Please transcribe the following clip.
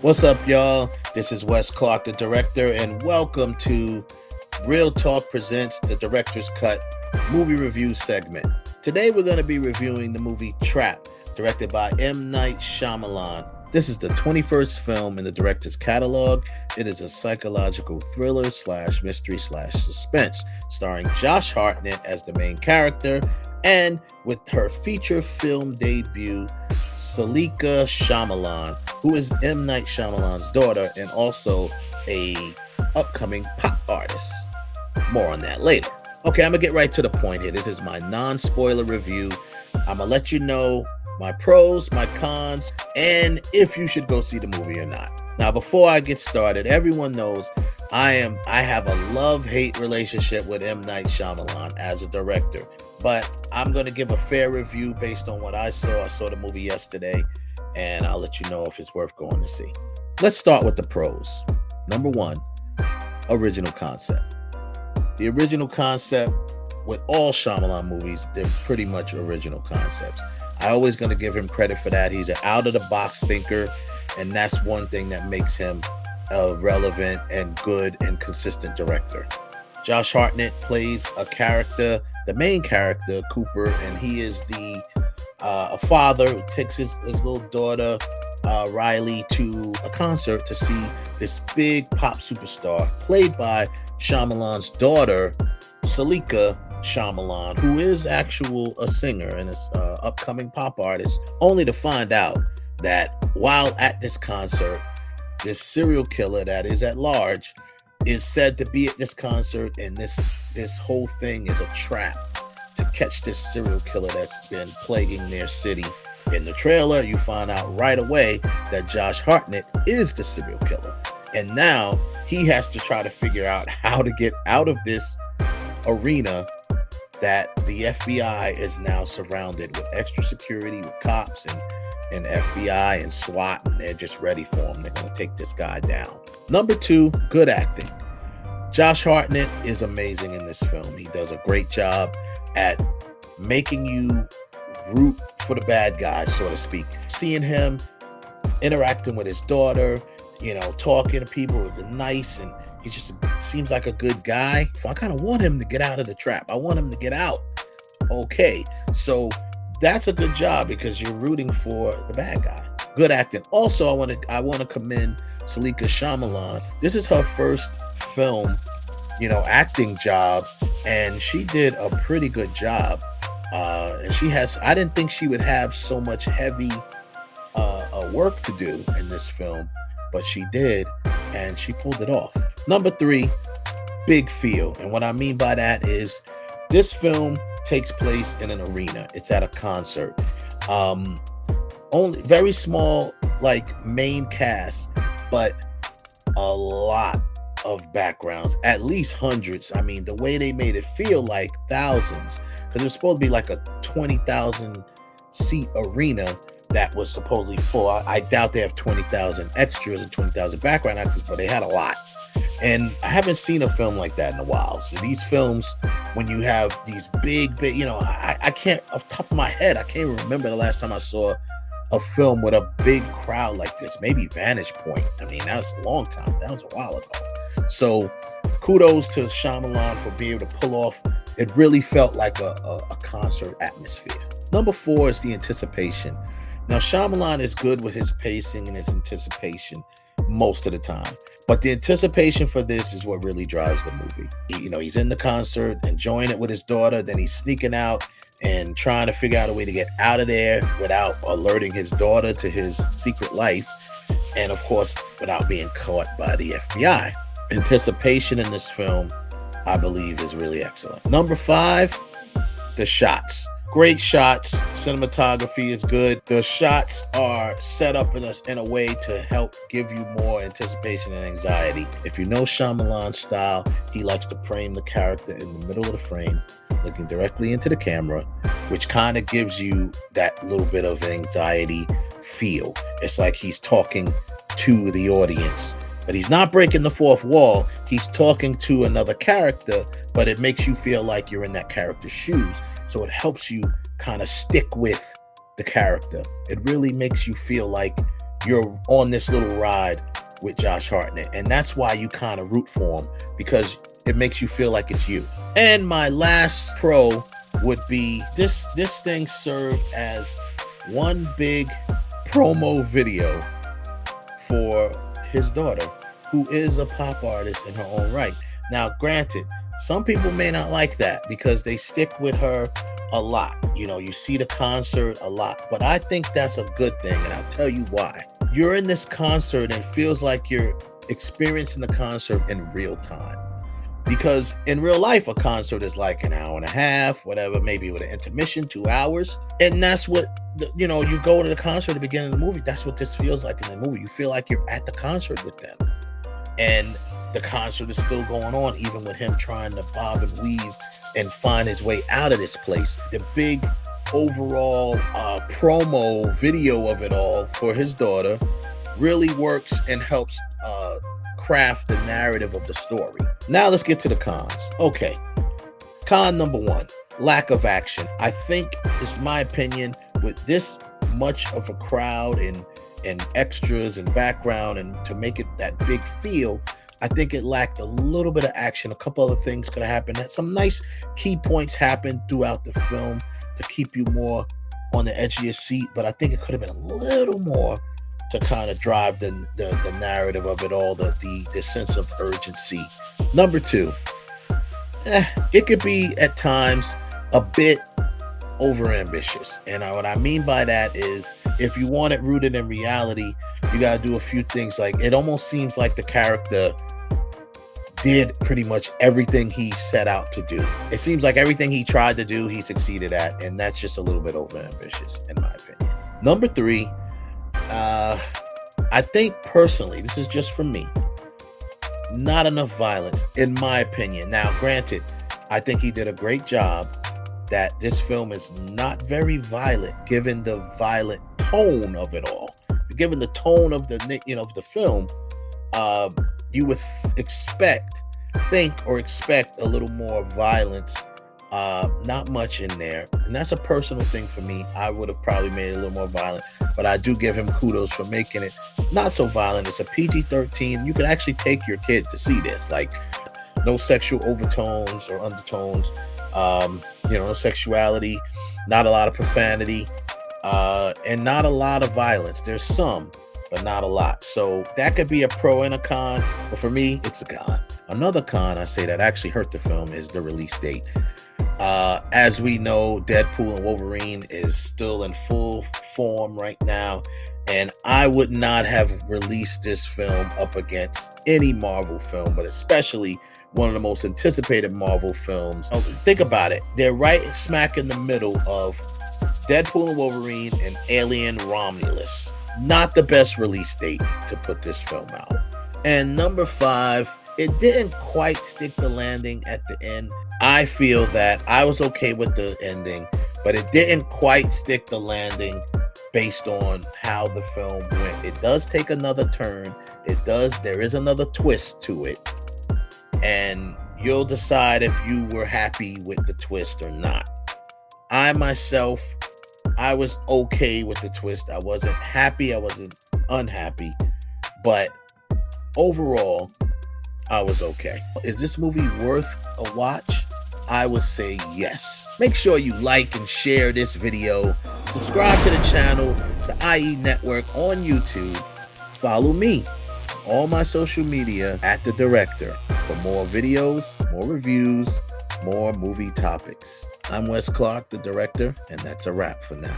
What's up, y'all? This is Wes Clark, the director, and welcome to Real Talk Presents the Director's Cut movie review segment. Today, we're going to be reviewing the movie Trap, directed by M. Night Shyamalan. This is the 21st film in the director's catalog. It is a psychological thriller slash mystery slash suspense, starring Josh Hartnett as the main character, and with her feature film debut, Salika Shyamalan, who is M. Night Shyamalan's daughter and also a upcoming pop artist. More on that later. Okay, I'm gonna get right to the point here. This is my non-spoiler review. I'm gonna let you know my pros, my cons, and if you should go see the movie or not. Now, before I get started, everyone knows I have a love-hate relationship with M. Night Shyamalan as a director, but I'm going to give a fair review based on what I saw. I saw the movie yesterday, and I'll let you know if it's worth going to see. Let's start with the pros. Number one, original concept. The original concept with all Shyamalan movies, they're pretty much original concepts. I'm always going to give him credit for that. He's an out-of-the-box thinker, and that's one thing that makes him a relevant and good and consistent director. Josh Hartnett plays a character, the main character, Cooper, and he is a father who takes his little daughter, Riley, to a concert to see this big pop superstar, played by Shyamalan's daughter, Salika Shyamalan, who is a singer and is an upcoming pop artist, only to find out that while at this concert, this serial killer that is at large is said to be at this concert, and this whole thing is a trap to catch this serial killer that's been plaguing their city. In the trailer, you find out right away that Josh Hartnett is the serial killer, and now he has to try to figure out how to get out of this arena that the FBI is now surrounded with extra security, with cops and FBI and SWAT, and they're just ready for him. They're going to take this guy down. Number two, good acting. Josh Hartnett is amazing in this film. He does a great job at making you root for the bad guy, so to speak. Seeing him interacting with his daughter, talking to people with the nice, and he just seems like a good guy. I kind of want him to get out of the trap. I want him to get out. Okay, so that's a good job because you're rooting for the bad guy. Good acting. Also, I want to commend Salika Shyamalan. This is her first film, acting job, and she did a pretty good job. And I didn't think she would have so much heavy work to do in this film, but she did, and she pulled it off. Number three, big feel. And what I mean by that is this film takes place in an arena. It's at a concert. Only very small, main cast, but a lot of backgrounds, at least hundreds. I mean, the way they made it feel like thousands, because it was supposed to be like a 20,000 seat arena that was supposedly full. I doubt they have 20,000 extras and 20,000 background actors, but they had a lot. And I haven't seen a film like that in a while. So these films, when you have these big, I can't, off the top of my head, I can't even remember the last time I saw a film with a big crowd like this. Maybe Vantage Point. I mean, that was a long time. That was a while ago. So kudos to Shyamalan for being able to pull off. It really felt like a concert atmosphere. Number four is the anticipation. Now, Shyamalan is good with his pacing and his anticipation most of the time, but the anticipation for this is what really drives the movie. He's in the concert, enjoying it with his daughter, then he's sneaking out and trying to figure out a way to get out of there without alerting his daughter to his secret life, and of course, without being caught by the FBI. Anticipation in this film, I believe, is really excellent. Number five, the shots. Great shots. Cinematography is good. The shots are set up in a way to help give you more anticipation and anxiety. If you know Shyamalan's style, he likes to frame the character in the middle of the frame, looking directly into the camera, which kind of gives you that little bit of anxiety feel. It's like he's talking to the audience, but he's not breaking the fourth wall. He's talking to another character, but it makes you feel like you're in that character's shoes. So it helps you kind of stick with the character. It really makes you feel like you're on this little ride with Josh Hartnett, and that's why you kind of root for him, because it makes you feel like it's you. And my last pro would be this thing served as one big promo video for his daughter, who is a pop artist in her own right. Now, granted, some people may not like that because they stick with her a lot. You know, you see the concert a lot, but I think that's a good thing, and I'll tell you why. You're in this concert and it feels like you're experiencing the concert in real time. Because in real life, a concert is like an hour and a half, whatever, maybe with an intermission, 2 hours. And that's what, you go to the concert at the beginning of the movie. That's what this feels like in the movie. You feel like you're at the concert with them. And the concert is still going on, even with him trying to bob and weave and find his way out of this place. The big overall promo video of it all for his daughter really works and helps craft the narrative of the story. Now let's get to the cons. Okay, con number one, lack of action. I think, it's my opinion, with this much of a crowd and extras and background, and to make it that big feel, I think it lacked a little bit of action. A couple other things could have happened. Some nice key points happened throughout the film to keep you more on the edge of your seat, but I think it could have been a little more to kind of drive the narrative of it all, the sense of urgency. Number two, it could be at times a bit overambitious. And what I mean by that is, if you want it rooted in reality, you got to do a few things. Like, it almost seems like the character did pretty much everything he set out to do. It seems like everything he tried to do, he succeeded at, and that's just a little bit overambitious, in my opinion. Number three, I think personally, this is just for me, not enough violence, in my opinion. Now, granted, I think he did a great job that this film is not very violent, given the violent tone of it all. Given the tone of the of the film, you would expect a little more violence. Not much in there, and that's a personal thing for me. I would have probably made it a little more violent, but I do give him kudos for making it not so violent. It's a PG-13. You can actually take your kid to see this. Like, no sexual overtones or undertones, no sexuality, not a lot of profanity, and not a lot of violence. There's some, but not a lot. So that could be a pro and a con, but for me, it's a con. Another con I say that actually hurt the film is the release date. As we know, Deadpool and Wolverine is still in full form right now, and I would not have released this film up against any Marvel film, but especially one of the most anticipated Marvel films. Think about it. They're right smack in the middle of Deadpool and Wolverine and Alien Romulus. Not the best release date to put this film out. And number five, it didn't quite stick the landing at the end. I feel that I was okay with the ending, but it didn't quite stick the landing based on how the film went. It does take another turn. There is another twist to it. And you'll decide if you were happy with the twist or not. I myself, I was okay with the twist. I wasn't happy. I wasn't unhappy. But overall, I was okay. Is this movie worth a watch? I would say yes. Make sure you like and share this video. Subscribe to the channel, the IE Network on YouTube. Follow me, all my social media at The Director, for more videos, more reviews, more movie topics. I'm Wes Clark, The Director, and that's a wrap for now.